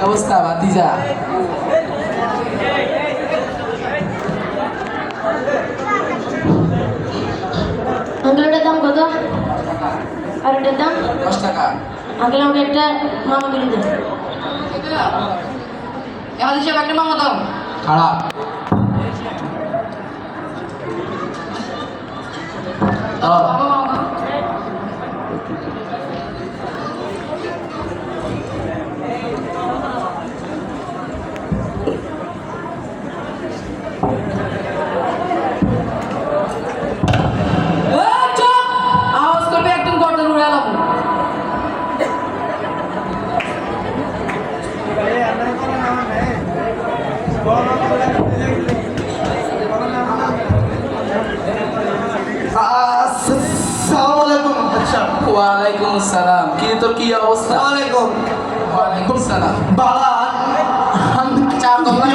অবস্থা ভাতিজা? আঙ্কেলের দাম কত? আর এটার দাম 10 টাকা। আঙ্কেল আমাকে একটা মামা কিনে দেন। এখন হিসেবে একটা মামা দাও। খারাপ। আওয়াজ করবে একদম গর্দন উড়ে এলাম। আসসালামু আলাইকুম। আচ্ছা ওয়ালাইকুম আসসালাম। কি তোর কি অবস্থা? ওয়ালাইকুম ওয়ালাইকুম সালাম। বালা চার কথা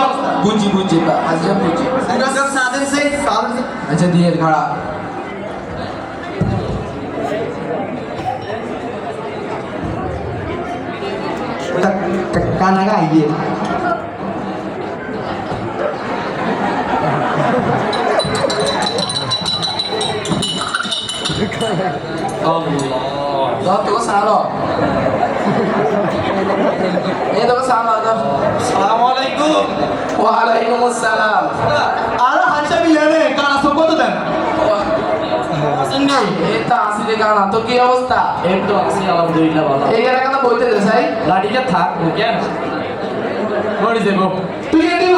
বুঝি বুঝি বা আচ্ছা বুঝি। সাদেন সে আচ্ছা দিয়ে খারাপ। কানাগা আইয়ে Allah. Tuh salah. Ini tuh salah tuh. আসসালামু আলাইকুম। Waalaikumsalam. আর হাসা মিলানে কানা সব কত দেন? এটা আসলে গানা তোর কি অবস্থা? এই তো আছি আলহামদুলিল্লাহ ভালো। এই গানা কেন বইতে দে ভাই? লাঠিটা থাক কেন? মরে যাবো। তুই এদিব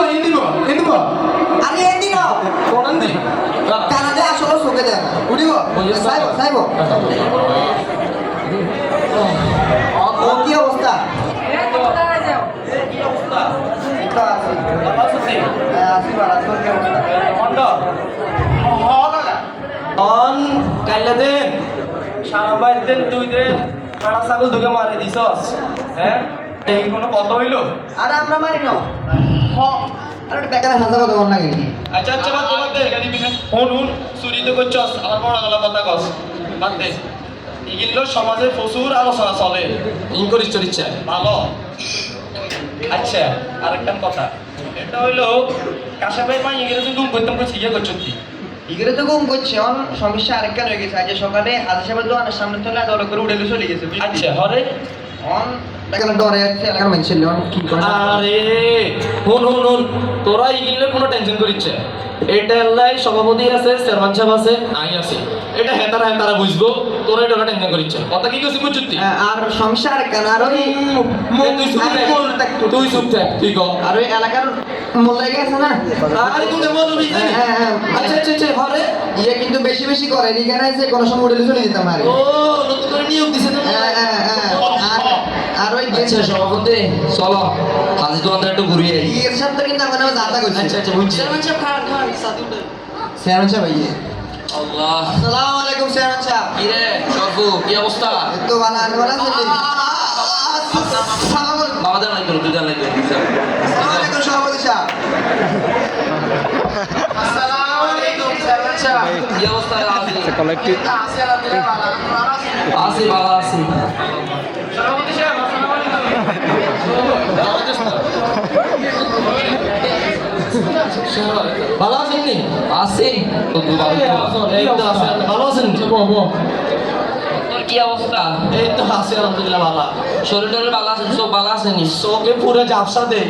এদিব আরে এদিন কোন দিন? কানাডা আসলে চোখে দেন উঠিব চাইব চাইব ও কি অবস্থা আসি বাড়া তোর কি অবস্থা অন কাইলা দেন সারা বাইর দেন তুই দেন সারা ছাগল ঢুকে মারে দিছস হ্যাঁ এই কোনো কথা হইলো আরে আমরা মারি না আরে বেকার হাসা কথা বল না কেন আচ্ছা আচ্ছা বাদ দে গাড়ি বিনা হুন চুরি তো করছস আমার বড় গলা কথা কস বাদ দে এগুলো সমাজে প্রচুর আলোচনা চলে ইন করিস তোর ইচ্ছা ভালো আচ্ছা আরেকটা কথা এটা হইলো কাশাবাই মা এগুলো তুই গুম করতাম করে শিখে করছিস তুই এগুলো তো কম করছে অন সমস্যা আরেকটা রয়ে গেছে আজ সকালে হাজি সাহেবের দোকানের সামনে তোলা দল করে উড়ে চলে গেছে আচ্ছা হরে অন এখানে ডরে যাচ্ছে এলাকার মানুষ ছিল কি করে আরে হুন তোরা এগুলো কোনো টেনশন করিস এটা আল্লাহ সভাপতি আছে চেয়ারম্যান সাহেব আছে আই আছে এটা হেতারা বুঝবো তোরা এটা টেনশন করিস কথা কি কইছিস বুঝছিস তুই আর সমস্যা আরেকটা আর ওই তুই চুপ থাক তুই কম আর ওই এলাকার মোল্লাই গেছে না আরে তুই বলবি আচ্ছা হরে ইয়ে কিন্তু বেশি বেশি করে এখানে যে কোনো সময় উঠে চলে যেতাম আর ও নতুন করে নিয়োগ দিছে তো আর ওই আচ্ছা সভাপতি চলো হাজি তোমাদের একটু ঘুরিয়ে এর সাথে কিন্তু আমার নামে দাদা করছে আচ্ছা বুঝছি চেয়ারম্যান সাহেব ভাইয়ে আল্লাহ আসসালামু আলাইকুম চেয়ারম্যান সাহেব কি রে সরফু কি অবস্থা তো ভালো আর ভালো আছেন বাবা জানাই করো তুই জানাই করো আসসালামু আলাইকুম সভাপতি সাহেব আসসালামু আলাইকুম চেয়ারম্যান সাহেব। কি অবস্থা আছে কালেক্টিভ আছে আলহামদুলিল্লাহ ভালো। আছি ভালো আছি সভাপতি সাহেব আসসালামু ভালো আছেন নি আছি তো এই তো আছেন ভালো আছেন তোর কি অবস্থা এই তো আছি আলহামদুলিল্লাহ ভালো শরীর টরীর ভালো আছে সব ভালো আছে নি চোখে পুরো জাফসা দে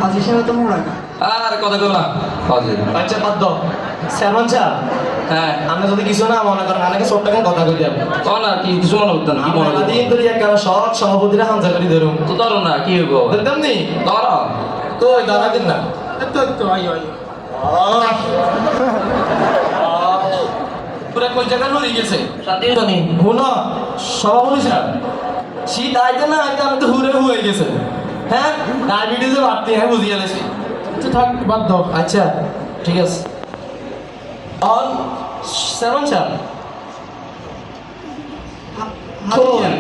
হাজি সাহেব তো মোড়া আর কথা কই না আচ্ছা বাদ দাও চেয়ারম্যান সাহেব হ্যাঁ আমরা যদি কিছু না মনে করেন আমাকে ছোট্ট করে কথা কই দেব তো না কি কিছু মনে করতেন কি মনে করতেন দিন ধরে একটা সব সভাপতিরা হামজা করে ধরুম তো ধরো না কি হইব দেখতাম নি ধরো তো ওই ধরা দিন না তো আইও পুরো কই জায়গা লড়ি গেছে শান্তি তো নেই হুনো সভাপতি সাহেব শীত আইতে না আইতে আমি তো হুরে হয়ে গেছে হ্যাঁ ডায়াবেটিসে বাড়তি হ্যাঁ বুঝিয়ে গেছি আচ্ছা থাক বাদ দাও। আচ্ছা ঠিক আছে অন সেভেন চার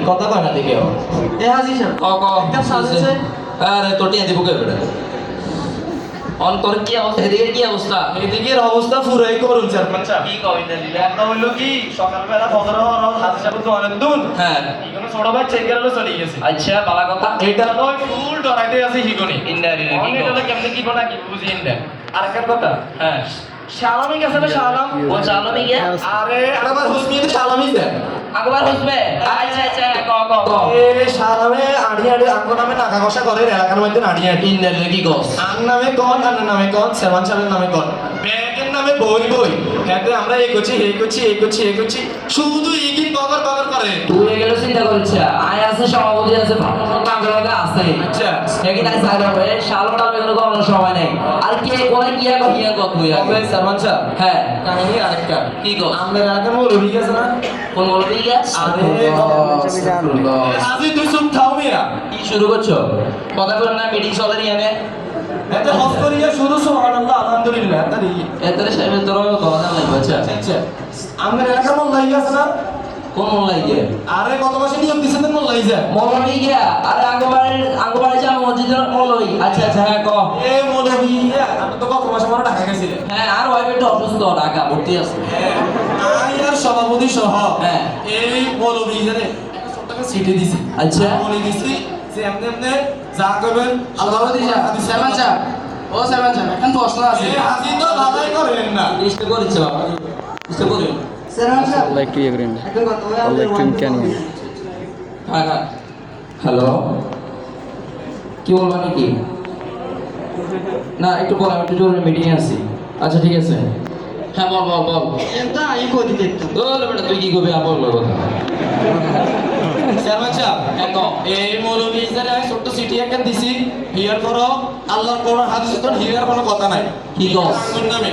কথা কয় না দেখে এ হাজি সাহেব একটা সাজেছে আরে তোটি আদি বুকে বেড়ে অন তোর কি অবস্থা এদিকে কি অবস্থা এদিকের অবস্থা পুরাই করুন চেয়ারম্যান সাহেব কি কই না দিলে একটা হইলো কি সকালবেলা ফজর হওয়ার হাতে সাহেব তো অনেক দূর হ্যাঁ কোনো ছোট ভাই চেক করে চলে গেছে আচ্ছা বালা কথা এটা লয় ফুল ডরাইতে আছে হিগনি ইন্দারি কি অনেক কও? এটা কেমনে কি কোনা কি বুঝি ইন্দা আরেকটা কথা হ্যাঁ শালামি গেছে না শালাম ও চালো নি গিয়া আরে আবার হুসমিয়ে শালামি দেন আগবার হইবে আচ্ছা আচ্ছা ক ক ক এ শালামে আড়ি আড়ি আঙ্গ নামে টাকা কষা করে এলাকার মধ্যে আড়ি আড়ি ইন্দারি কি কস আং নামে কোন আন নামে কোন সেমান সালের নামে কোন ব্যাগের নামে বই বই হাতে আমরা এই করছি শুধু ইগি কভার করে তুই এগুলো চিন্তা করিস আয় আছে সভাপতি আছে কাঙ্গলকে আছে আচ্ছা একই তাই সাইড হবে শালো টালো এগুলো কোনো সময় নেই আর কে কোনে কি আর হিয়া কত তুই তবে সালমান শাহ হ্যাঁ কাহিনী আরেকটা কি কস আমাদের এলাকার মূল হয়ে গেছে না কোন বলবি গেছ আরে আজি তুই সব খাও মিয়া কি শুরু করছো কথা বলেন না মিটিং চলে নি আমি এতে হস করিয়া শুধু সুবহানাল্লাহ আলহামদুলিল্লাহ তারি এতরে সাহেবের তোর কথা লাগবে আচ্ছা আচ্ছা আমাদের এলাকার মূল হয়ে গেছে না কোন মন লাগে আরে কত মাসে নিয়ম দিছেন মূল হয়ে যায় মৌলবী গিয়া আরে আঙ্গবাড়ি যা মসজিদের মৌলবী আচ্ছা আচ্ছা হ্যাঁ ক এ মৌলভী আমি তো কত মাসে মনে ঢাকা গেছিলেন হ্যাঁ আর ওই একটু অসুস্থ ঢাকা ভর্তি আছে আর সভাপতি সহ হ্যাঁ। এই মৌলভী জানে একটা সিটি দিছি আচ্ছা। বলে দিছি যে এমনি এমনি যা করবেন আল্লাহ দিছা সালমান সাহেব ও সালমান সাহেব এখন তো প্রশ্ন আছে এই হাজি তো ভালোই করেন না ইষ্ট করিস বাবা ইষ্ট করিস আল্লাহ একটু ইয়ে করেন আল্লাহ একটু ইমকান হ্যাঁ হ্যাঁ হ্যালো কি বলবা নাকি না একটু বল আমি একটু জরুরি মিটিংয়ে আছি আচ্ছা ঠিক আছে হ্যাঁ বল বল বল এটা আমি কই দিতে বল বেটা তুই কি করবি আর বল কথা সালমান সাহেব হ্যাঁ কও এই মৌলভী যারা ছোট্ট সিটি একটা দিছি হিয়ার করো আল্লাহর কোরআন হাদিস তো হিয়ার কোনো কথা নাই কি কস? আঙ্গুর নামে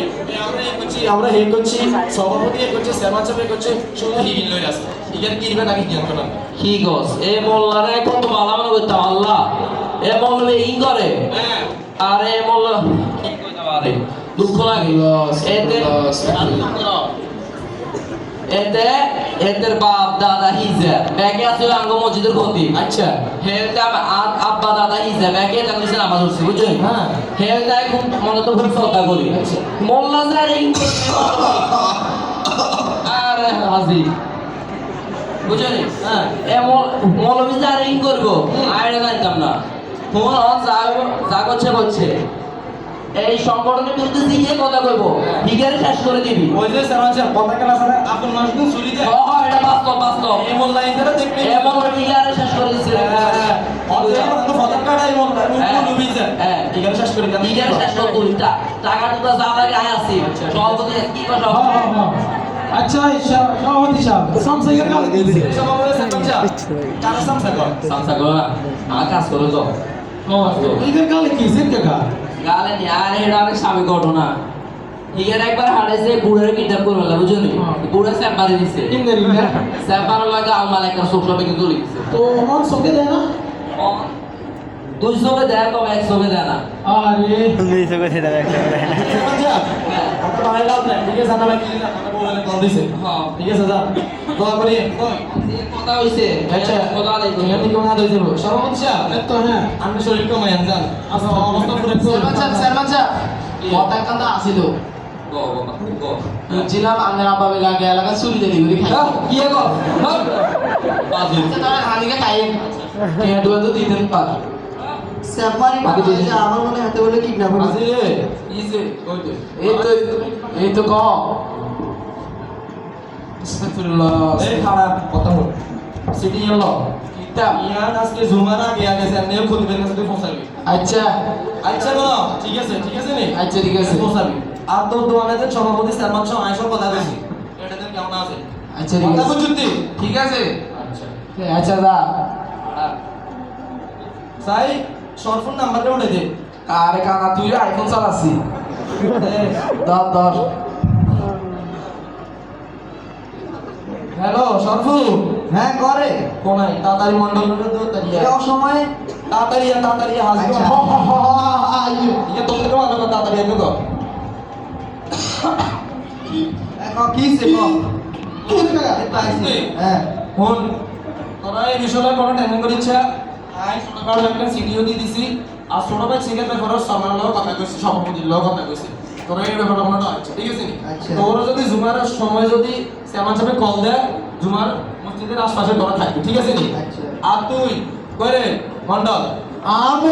আমরা হে করছি সভাপতি হে করছি সালমান সাহেব হে করছে শুধু হিগিল লই আছে ইগার কিরবে নাকি জ্ঞান করা কি গস এ মোল্লারে কত ভালো মনে করতাম আল্লাহ এ মোল্লা ই করে হ্যাঁ আরে মোল্লা কি কইতাম আরে দুঃখ লাগে এতে এতে এদের বাপ দাদা হিজা ব্যাগে আছে আঙ্গ মসজিদের ক্ষতি আচ্ছা হেলতে আব্বা দাদা হিজা ব্যাগে তাকলিছে নামাজ পড়ছে বুঝছেন হ্যাঁ। হেলতে খুব মনে তো খুব শ্রদ্ধা করি আচ্ছা মোল্লা স্যার এই আরে হাজি বুঝছেন হ্যাঁ এ মৌলবী যা রিং করবো আইডা জানতাম না ফোন অন যা করছে এই সংগঠনের বিরুদ্ধে দিকে কথা কইবো হিগারে শেষ করে দিবি ওই যে সালমান সাহেব পতাকা আছে না আপন মানুষ দিন চুরি দেয় এটা বাস্তব এই মোল্লা ইদারা দেখবে এমন হিগারে শেষ করে দিছে পতাকাটাই মোল্লা মৌলভী যায় হ্যাঁ ইগার শেষ করে দেন হিগারে শেষ করে তুই টাকা টুকা যা লাগে আয় আসি সভাপতি কি কথা আচ্ছা সভাপতি সাহেব সামসাইয়ের কাল সভাপতি সালমান সাহেব কার সামসাগর সামসা করো না আমার কাজ করো তো ঈদের কালে কি জিত কাকা গালে নি আর এটা অনেক স্বামী ঘটনা হিগারে একবার হাড়েছে বুড়ের কিডন্যাপ করে ফেলা বুঝলি বুড়ে স্যাপ মারি দিছে ইন্দারি স্যাপ মারার লাগে আলমাল একটা সোফা বেগে তুলে দিছে তো মন সকে দেয় না দুই চোখে দেয় কম এক চোখে দেয় না আরে সালমান সাহেব আমরা বাড়াই লাভ নাই ঠিক আছে আমরা কি আমরা বলে কল দিছে হ্যাঁ ঠিক আছে যা দোয়া করি কথা হইছে আচ্ছা কথা দেই তুমি কোন হাত হইছে সভাপতি সাহেব তো হ্যাঁ আমি শরীর কমাই আনজান আচ্ছা অবস্থা পুরো শর্মা স্যার কথা কান্দা আসিল গো গো বুঝছিলাম আমরা আব্বা লাগে এলাকা চুরি দেরি করে খাই কি গো বাজে তারা হানিকে খাই কে দুয়া তো দিতেন পার সেপারি বাকি দিন। আমার মনে হাতে বলে কিডন্যাপ আজি ইসে এই তো ক আস্তাগফিরুল্লাহ এই খারাপ কথা বল সিটি এলো কিতাব ইয়ান আজকে জুমারা গিয়া গেছে নেও খুলবেন না তুই পৌঁছাবি আচ্ছা আচ্ছা বলো ঠিক আছে নে আচ্ছা ঠিক আছে পৌঁছাবি আর তো দোয়ানেতে সভাপতি সালমান শাহ আইসর কথা কইছি এটা দেন কেমন আছে আচ্ছা ঠিক কথা আছে বুঝুতি ঠিক আছে আচ্ছা আচ্ছা দা সাই শর্ট নাম্বারটা উঠে দে আরে কাকা তুই আইফোন চালাচ্ছি দশ হ্যালো শরফু হ্যাঁ করে কোনাই তাড়াতাড়ি মন্ডলের দো তারিয়া এই সময় তাড়াতাড়ি হাসবো আচ্ছা। ইয়ে তোকে তো আলো তাড়াতাড়ি আনো তো এখন কি সে কি কাকা হ্যাঁ ফোন তোরা এই বিষয়ে কোনো টেনশন করিস আই ছোট কারো একটা সিডিও দিয়ে দিছি আর ছোট ভাই সিঙ্গেল ব্যাপারে সামান্য কথা কইছি সভাপতির লোক কথা কইছি তোরা এই ব্যাপারটা কোনো আচ্ছা ঠিক আছে আচ্ছা। তো ওরা যদি জুমার সময় যদি সেমান সাহেব কল দেয় জুমার মসজিদের আশপাশে তোরা থাকবি ঠিক আছে নি আচ্ছা। আর তুই কইরে মন্ডল আমি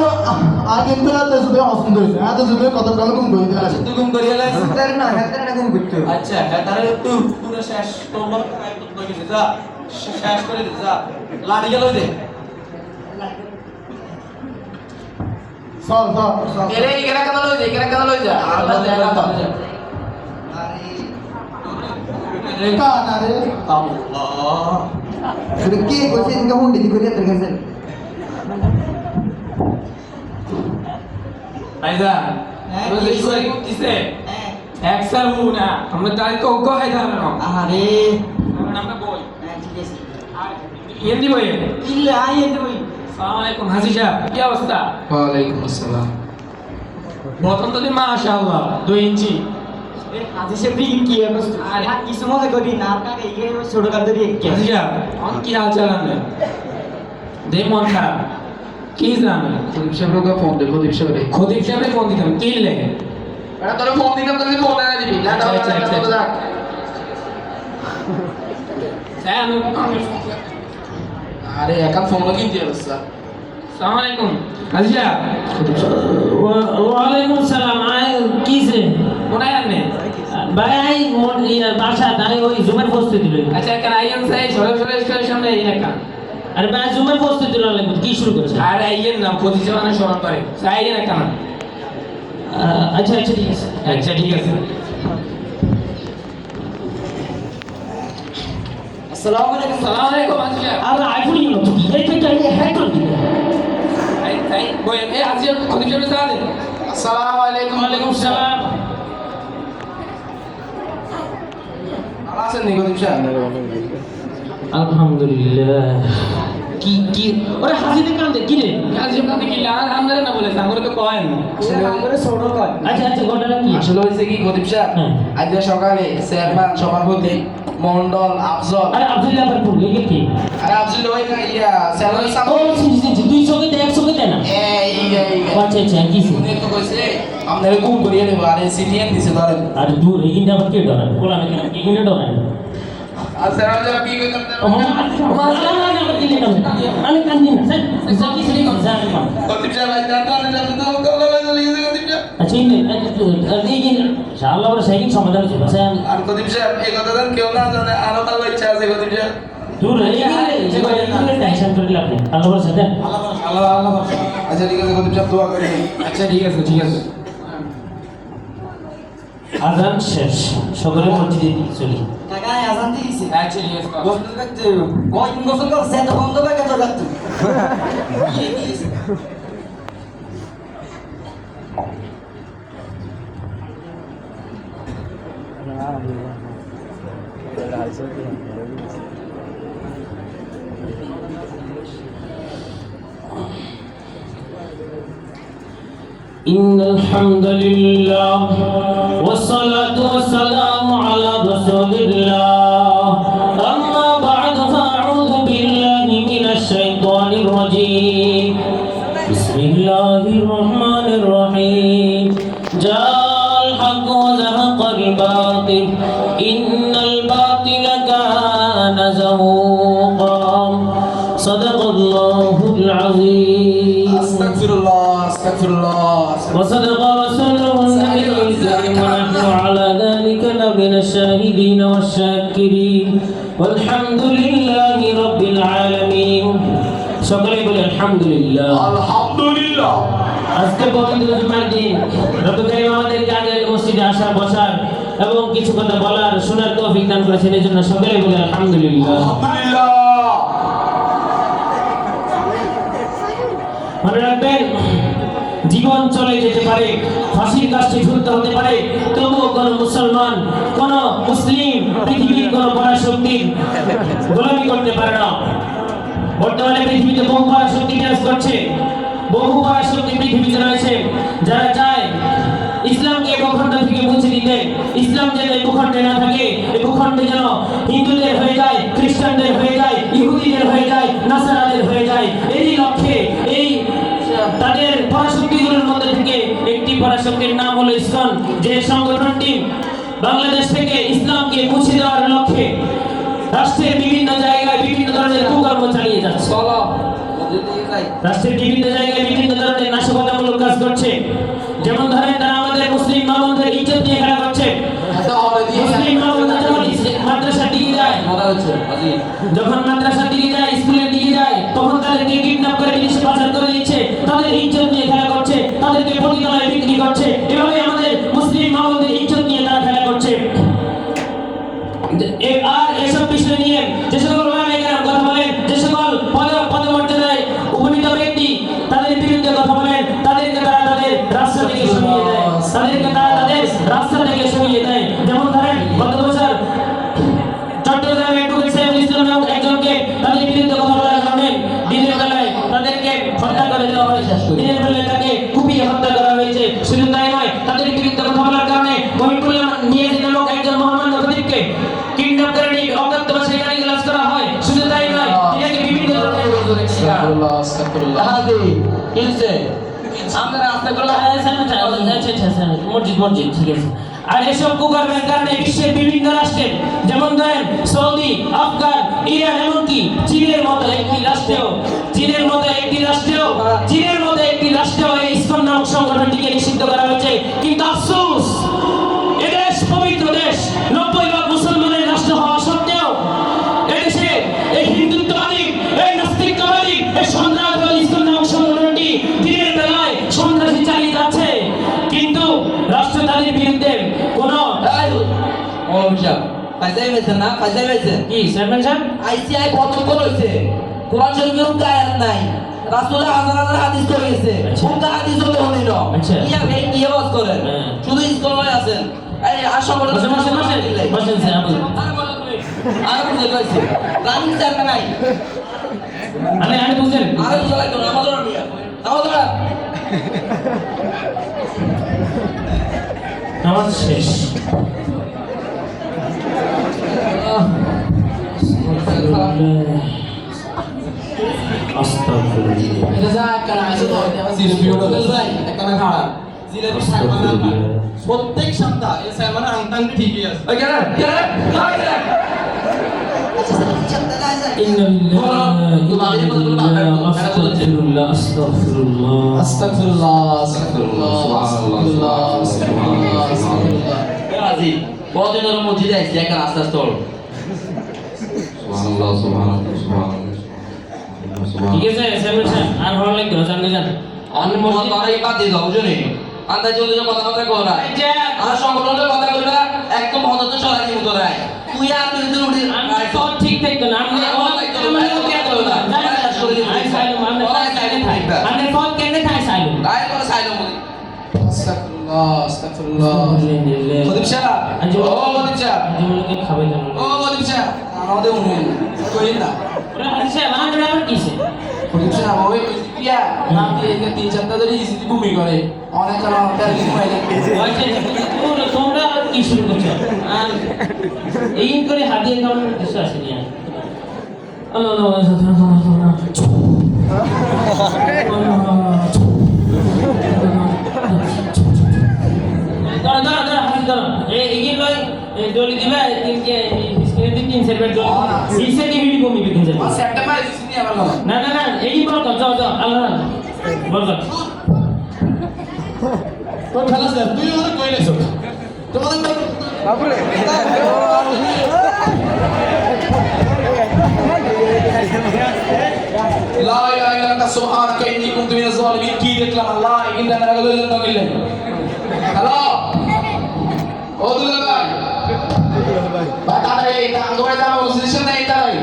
আগে তো এত সুদে অসুন্দর হয়েছে এত সুদে কত কাল কম করে দিলাম তুই ঘুম করিয়ে লাই হাতের না হাতের না ঘুম করতে হবে। আচ্ছা হ্যাঁ তাহলে তুই পুরো শেষ তোর মনে কই গেছে যা শেষ করে দে যা লাড়ি গেল দে চল চল চল এরে এখানে কেন লই যা আল্লাহ দেখা দাও কানা রে আল্লাহ এটা কে কইছে ইনকা হুন্ডি দি করে তোর কাছে আইজা রোজ শুয়ে কিসে এক্সেল হুনা আমরা তাই তো ওগো হাই দাও না আরে নামটা বল হ্যাঁ ঠিক আছে হিন্দি বই ইল্লে আই এতে বই আসসালামু আলাইকুম হাজি সাহেব কি অবস্থা ওয়ালাইকুম আসসালাম প্রথম তো দিন মাশাআল্লাহ 2 ইঞ্চি আজি সে বি কি অবস্থা আরে কিছু মনে করি না আপনাকে এই ছোট কাল ধরে কি হাজি সাহেব অন কি হাল চাল আপনার দে মন খারাপ কি জানেন খতিব সাহেবকে ফোন দে খতিব সাহেব খতিব সাহেবকে ফোন দিতাম কি লাগে এটা তোর ফোন দিলাম তুই ফোন না দিবি না দাও আচ্ছা, আচ্ছা, আচ্ছা। স্যার আরে একান ফোন লাগি দিয়ে বসা আসসালামু আলাইকুম হাজি সাহেব ওয়ালাইকুম সালাম আই কিসে কোনায় আনে ভাই আই বাসা তাই ওই জুমের প্রস্তুতি লই আচ্ছা কেন আইয়েন সাই সরে সরে স্কুলের সামনে এই একা আরে ভাই জুমের প্রস্তুতি লই লাগবে কি শুরু করেছে আর আইয়েন না খতিব সাহেব মানে স্মরণ করে আইয়েন একা না আচ্ছা আচ্ছা ঠিক আছে আচ্ছা ঠিক আছে আসসালামু আলাইকুম আসসালামু আলাইকুম হাজি সাহেব আর আইফোন নিল এই তো হ্যাক করে দিল তাই বই এই হাজি সাহেব খতিব সাহেব যা দে আসসালামু আলাইকুম ওয়ালাইকুম সালাম ভালো আছেন নি খতিব সাহেব আলহামদুলিল্লাহ কি ওরে হাজিতে কান্দে কি রে হাজি সাহেব কি লাল আমদারে না বলে সাঙ্গরে তো কয়েন করে ছোট কয় আচ্ছা আচ্ছা ঘটনা কি আসলে হয়েছে কি খতিব সাহেব হ্যাঁ। আজ সকালে চেয়ারম্যান সভাপতি মন্ডল আফজল আরে আব্দুল্লাহ আবার পড়লো এটা কি আরে আফজল ওই ইয়া চেয়ারম্যান ও সাহেব জি দুই চোখে দেয় এক চোখে দেয় না এই আচ্ছা আচ্ছা কি উনি তো কইছে আপনারে গুম করিয়ে দেব আরে সিটিএন দিছে ধরেন আর দূর এইখানটা আবার কে ডরায় বলা না কেন এইখানটা ডরায় না আর চেয়ারম্যান সাহেব কি কইতাম আমি কান্দি না স্যার কি শুনি স্যার খতিব সাহেব আজ জানতে তো কল্লা চলে গেছে খতিব সাহেব আচ্ছা এই শালা বড় সাইকিং সমাধান হচ্ছে বাসা আমি আর খতিব সাহেব এই কথা জান কেউ না জানে আরো ভালো ইচ্ছা আছে খতিব সাহেব দূর এইখানে টেনশন করে আপনি আল্লাহ বড় সাথে আল্লাহ আচ্ছা ঠিক আছে খতিব সাহেব দোয়া করি আচ্ছা ঠিক আছে ঠিক আছে আজান শেষ সকলে মসজিদে চলি টাকা আজান দিয়েছে আচ্ছা ঠিক আছে গোসল করতে কয়দিন গোসল করছে তো বন্ধ করে গেছে যাচ্ছ إن الحمد لله والصلاة والسلام على رسول الله أما بعد فأعوذ بالله من الشيطان الرجيم بسم الله الرحمن الرحيم جاء الحق وزهق الباطل إن الباطل كان زهوقا صدق الله العظيم আস্তাগফিরুল্লাহ وصدق رسوله النبي الكريم ونحن على ذلك لمن الشاهدين والشاكرين والحمد لله رب العالمين সকলে বলে আলহামদুলিল্লাহ আলহামদুলিল্লাহ আজকে পবিত্র জুমার দিন রব্বুল কারীম আমাদেরকে আগে মসজিদে আসা বসার এবং কিছু কথা বলার শোনার তৌফিক দান করেছেন এই জন্য সকলে বলে আলহামদুলিল্লাহ আলহামদুলিল্লাহ মনে রাখবেন জীবন চলে যেতে পারে ফাঁসির কাছে ঝুলতে হতে পারে তবুও কোন মুসলমান কোন মুসলিম পৃথিবীর কোন পরাশক্তির গোলামি করতে পারে না বর্তমানে পৃথিবীতে বহু পরাশক্তি বিরাজ করছে বহু পরাশক্তি পৃথিবীতে রয়েছে যারা চায় ইসলামকে ভূখণ্ড থেকে মুছে দিতে ইসলাম যেন এই ভূখণ্ডে না থাকে এই ভূখণ্ডে যেন হিন্দুদের হয়ে যায় খ্রিস্টানদের হয়ে যায় ইহুদিদের হয়ে যায় নাসারাদের হয়ে যায় এই লক্ষ্যে এই তাদের পরাশক্তিগুলোর মধ্যে থেকে একটি পৃথিবীর পরাশক্তির নাম হলো ইসকন, যে সংগঠনটি বাংলাদেশ থেকে ইসলামকে মুছে দেওয়ার লক্ষ্যে রাষ্ট্রের বিভিন্ন জায়গায় বিভিন্ন ধরনের কুকর্ম চালিয়ে যাচ্ছে। রাষ্ট্রের বিভিন্ন জায়গায় বিভিন্ন ধরনের নাশকতামূলক কাজ করছে। যেমন ধরেন তারা আমাদের মুসলিম মা বোনদের ইজ্জত নিয়ে খেলা করছে। মুসলিম মা বোনরা যখন মাদ্রাসার দিকে যায়, যখন মাদ্রাসার দিকে যায়, স্কুলের দিকে যায়, তখন তাদেরকে কিডন্যাপ করে বিদেশে পাচার করে দিচ্ছে, তাদের ইজ্জত নিয়ে খেলা করছে, তাদেরকে পতিতালয়ে বিক্রি করছে। এভাবে আমাদের মুসলিম মা বোনদের ইজ্জত নিয়ে তারা খেলা করছে। আর এসব বিষয় নিয়ে যে সকল ওলামায়ে কথা বলেন, যে সকল পদমর্যাদায় উপনীত ব্যক্তি তাদের বিরুদ্ধে কথা বলেন, তাদেরকে তারা তাদের রাস্তা থেকে সরিয়ে দেয়, যেমন ধরেন গত বছর চট্টগ্রামে ইসলাম একজনকে তাদের বিরুদ্ধে কথা বলার কারণে দিনের বেলায় তাদেরকে হত্যা করে দেওয়া হয়েছে। দিনের বেলায় তাকে কুপিয়ে হত্যা করা হয়েছে। শুধু তাই নয়, তাদের বিরুদ্ধে কথা বলার কারণে মহিপুল্লাহ নিয়ে নামক একজন মহামান্য খতিবকে কিডন্যাপ করে নিয়ে অজ্ঞাতবাসে গাড়ি গ্লাস করা হয়। শুধু তাই নয়, এটাকে বিভিন্ন ধরনের মসজিদ ঠিক আছে। আর এসব কুকর্মের কারণে বিশ্বের বিভিন্ন রাষ্ট্রের, যেমন ধরেন সৌদি, আফগান, ইরান, এমনকি চীনের মতো একটি রাষ্ট্রেও এই ইসকন নামক সংগঠনটিকে নিষিদ্ধ করা হয়েছে। কিন্তু আফসোস, এদেশ পবিত্র দেশ, 90% মুসলমানের রাষ্ট্র হওয়া সত্ত্বেও এদেশে এই হিন্দুত্ববাদী, এই নাস্তিকতাবাদী, এই সন্ত্রাসবাদী ইসকন নামক সংগঠনটি দিনের বেলায় সন্ত্রাসী চালিয়ে যাচ্ছে। কিন্তু রাষ্ট্র তাদের বিরুদ্ধে কোনো কি চেয়ারম্যান সাহেব আইসিআই পদক্ষেপ হয়েছে, কোরআন শরীফের কোনো আয়াত নাই, রাসূলের হাজার হাজার হাদিস তো গেছে, কোনটা হাদিস হলো হলিল ইয়া ভাই কি আওয়াজ করেন, শুধু ইসলামে আছেন। এই আশা করি বসেন স্যার, আর বুঝে কইছে রানিং চেয়ারম্যান নাই, আমি বুঝেন আরে বুঝা লাগতো না আমাদের মিয়া আমাদের নামাজ শেষ। প্রত্যেক সপ্তাহ এই সালমান আংটাং ঠিকই আছে। কতদিনের মসজিদে আইসি একটা আস্তে আস্তে ঠিক আছে চেয়ারম্যান সাহেব, আর ভালো লাগবে না, জানতে যান। আমি মসজিদ বাড়াই বাদ দিয়ে দাও বুঝলি, আন্দাজ চলতে কথা কই না, আর সংগঠনের কথা কই না, একদম হঠাৎ চলাই দিব তোরা, তুই আর তুই তুই উঠি আমি সব ঠিক থাকতো না, আমি পথ কেন খাই সাইলু তাই করে সাইলো প্রদীপ সাহেব, ও প্রদীপ সাহেব, জীবনকে খাবে জানো ও প্রদীপ সাহেব, আমাদের উনি কই না ওরা হাসে আমার আবার কিসে প্রদীপ সাহেব ওই পিয়া নাম দিয়ে এখানে 3-4টা ধরে ইসিটি ভূমি করে অনেক কারণ আমাদের কিছু হয়নি। তোমরা কি শুরু করছো? আর এই করে হাতিয়ে কেমন কিছু আসেনি। ডলি দিবা তিন সেকেন্ড সেপ্টেম্বর ইসিটি আবার বলো না না না এই বল যাও যাও আল্লাহ বল তো খেলা স্যার তুই ওরা কই নাইছ তোমাদের বাবুরে লা ইলাহা ইল্লা আনতা সুবহানাকা ইন্নী কুনতু মিনাজ জালিমিন। কি দেখলাম আল্লাহ ইনদা না গেল না গেল। হ্যালো ও দুলা ভাই বাতারে এটা আঙ্গবাই দাও পজিশন নাই তাই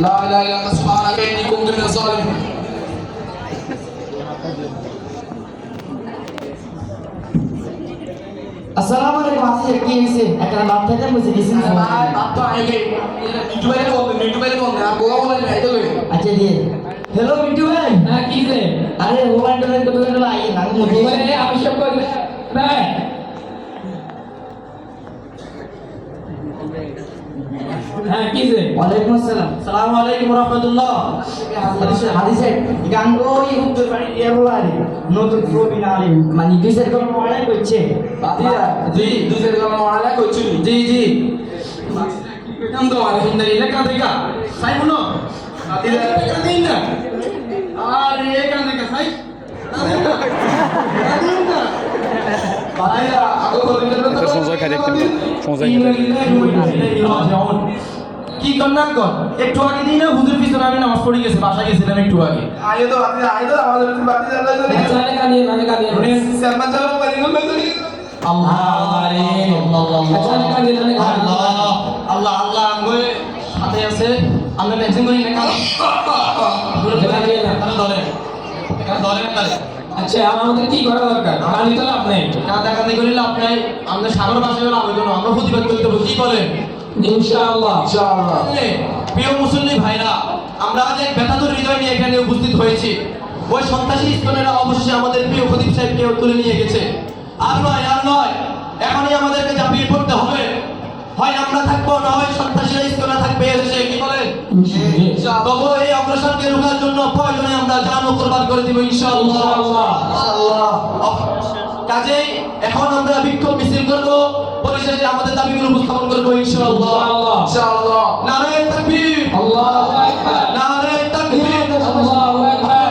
লা ইলাহা ইল্লা আনতা সুবহানাকা ইন্নী কুনতু মিনাজ জালিমিন। আসসালামু আলাইকুম। আসি কি হইছে? একটা বাপ থেকে মুছে দিছেন। ভাই বাপ তো আইবে ইউটিউবে বলবে আর গোয়া বলে নাই তো আচ্ছা দিয়ে হ্যালো মিটু ভাই। না কি রে আরে মোবাইল টোবাইল কত করে আই না মুছে মানে আমি সব করে ভাই হ্যাঁ কি যে ওয়ালাইকুম আসসালাম সালাম আলাইকুম রাহমাতুল্লাহ হাদিসে গাঙ্গো ইহুদ বাড়ি এরলারি নতুন প্রবীণ আলিম মানে দুইশের কোন মহড়া করছে বাতিয়া জি দুইশের কোন মহড়া কইছি জি জি কাম তো আরে হিন্দারি লেখা দেখা সাইব না বাতিয়া লেখা দেই না আরে এখান থেকে সাই বাতিয়া আগো বলিলে তো সমঝা খাই দেখতে সমঝা কি কন্যাক কর একটু আগে দিই না হুজুর পিছনে আমি নামাজ পড়ে গেছে বাসায় গেছিলাম একটু আগে আইও তো আমাদের বাতি জ্বালাই জানে কানিয়ে সালমান চালাও বাড়ি গেল আল্লাহ রে জানে কানিয়ে আল্লাহ আল্লাহ আমগো সাথে আছে আমরা ম্যাচিং করি না ধরে তাহলে আচ্ছা আমাদের কি করা দরকার কালি তো লাভ নেই কাঁদাকাঁদি করিলে আপনার আমাদের সাগর পাশে গেলে আমি কোনো আমরা প্রতিবাদ করতে হবে কি বলেন ইনশাআল্লাহ প্রিয় মুসল্লি ভাইরা আমরা আজ এক ব্যথাতুর হৃদয় নিয়ে এখানে উপস্থিত হয়েছি ওই সন্ত্রাসী ইস্কনেরা অবশেষে আমাদের প্রিয় খতিব সাহেবকে তুলে নিয়ে গেছে আর নয় এখনই আমাদেরকে ঝাঁপিয়ে পড়তে হবে হয় আমরা থাকবো না হয় সন্ত্রাসীরা ইস্কনে থাকবে এসে কি বলেন তবু এই অগ্রসরকে রোখার জন্য প্রয়োজনে আমরা জানও কুরবান করে দিব ইনশাআল্লাহ কাজেই এখন আমরা বিক্ষোভ মিছিল করব পরিশেষে আমাদের দাবিগুলো উপস্থাপন করব ইনশাআল্লাহ নারে তাকবীর আল্লাহু আকবার নারে তাকবীর আল্লাহু আকবার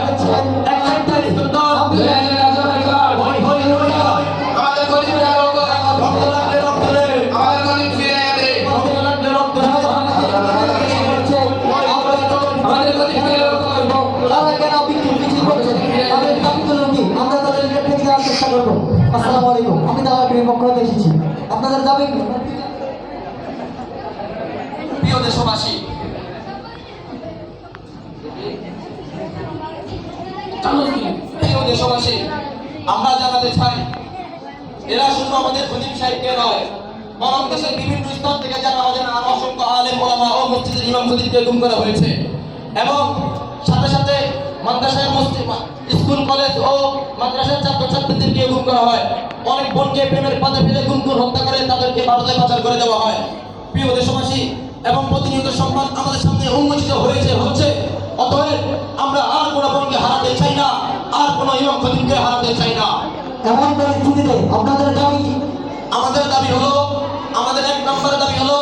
একটা সুন্দর হই আমাদের গরিবের লোক রক্ত লাগলে রক্ত দে আমাদের গরিব ফিরে দে রক্ত লাগলে রক্ত দে আমাদের গরিবের লোক তারা কেন বিক্ষোভ মিছিল করছে তাদের দাবিগুলো কি আমরা তাদের থেকে দেওয়ার চেষ্টা করবো। আসসালামু আলাইকুম, আমি দাওয়াতের পক্ষ থেকে এসেছি। আপনাদের দাবি কি? প্রিয় দেশবাসী প্রিয় দেশবাসী আমরা জানাতে চাই এরা শুধু আমাদের খতিব সাহেবকে নয় বরং দেশের বিভিন্ন স্তর থেকে যারা অজানা আর অসংখ্য আলেম ওলামা ও মসজিদের ইমাম খতিবকে গুম করা হয়েছে এবং সাথে সাথে মাদ্রাসার মসজিদ স্কুল কলেজ ও মাদ্রাসার ছাত্রছাত্রীদেরকে গুম করা হয় অনেক বোনকে প্রেমের পথে ফেলে গুম করে হত্যা করে তাদেরকে ভারতে পাচার করে দেওয়া হয় প্রিয় দেশবাসী এবং প্রতিনিয়ত সংবাদ আমাদের সামনে উন্মোচিত হচ্ছে অতএব আমরা আর কোনো বোনকে হারাতে চাই না আর কোনো ইমাম খতিবকে হারাতে চাই না এমন পরিস্থিতিতে আপনাদের দাবি কি? আমাদের দাবি হলো আমাদের এক নম্বর দাবি হলো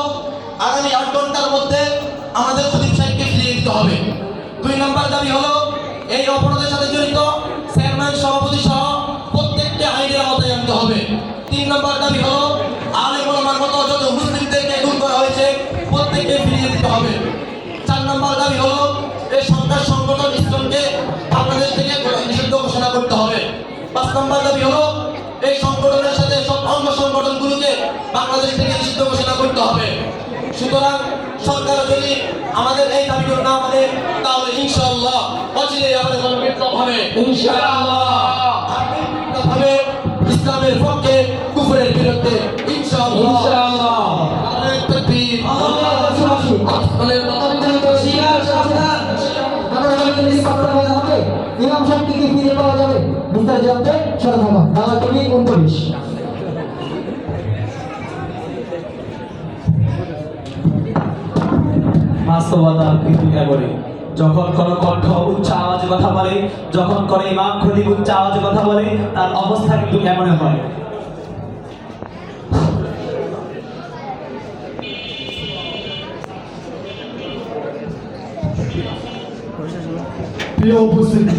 আগামী ৮ ঘন্টার মধ্যে আমাদের খতিব সাহেবকে ফিরিয়ে দিতে হবে 2 নম্বর দাবি হলো এই অপরাধের সাথে জড়িত চেয়ারম্যান সভাপতি সহ প্রত্যেককে আইনের আওতায় আনতে হবে 3 নম্বর দাবি হলো আলেম ওলামার মতো যত মুসলিমদেরকে গুম করা হয়েছে প্রত্যেককে ফিরিয়ে দিতে হবে 4 নম্বর দাবি হলো এই সন্ত্রাস সংগঠন ইসলামকে বাংলাদেশ থেকে নিষিদ্ধ ঘোষণা করতে হবে 5 নম্বর দাবি হলো এই সংগঠনের সাথে সব অঙ্গ সংগঠনগুলোকে বাংলাদেশ থেকে নিষিদ্ধ ঘোষণা করতে হবে সুতরাং সরকার যদি আমাদের এই দাবিগুলো না মানে তাহলে ইনশাআল্লাহ অচিরেই আমাদের বিপ্লব হবে ইনশাআল্লাহ হবে ইসলামের পক্ষে কুফরের বিরুদ্ধে ইনশাআল্লাহ ইনশাআল্লাহ নারে তাকবীর আল্লাহু আকবার ইমাম সাহেবকে কি ফিরে পাওয়া যাবে? বিস্তারিত জানতে সাথে থাকুন। দাওয়াত টিভি 39। বাস্তবতা পৃথিবীতে বলে যখন কোনো কণ্ঠ উচ্চ আওয়াজে কথা বলে যখন কোনো ইমাম খতিব উচ্চ আওয়াজে কথা বলে তার অবস্থা কিন্তু এমন হয় প্রিয় উপস্থিতি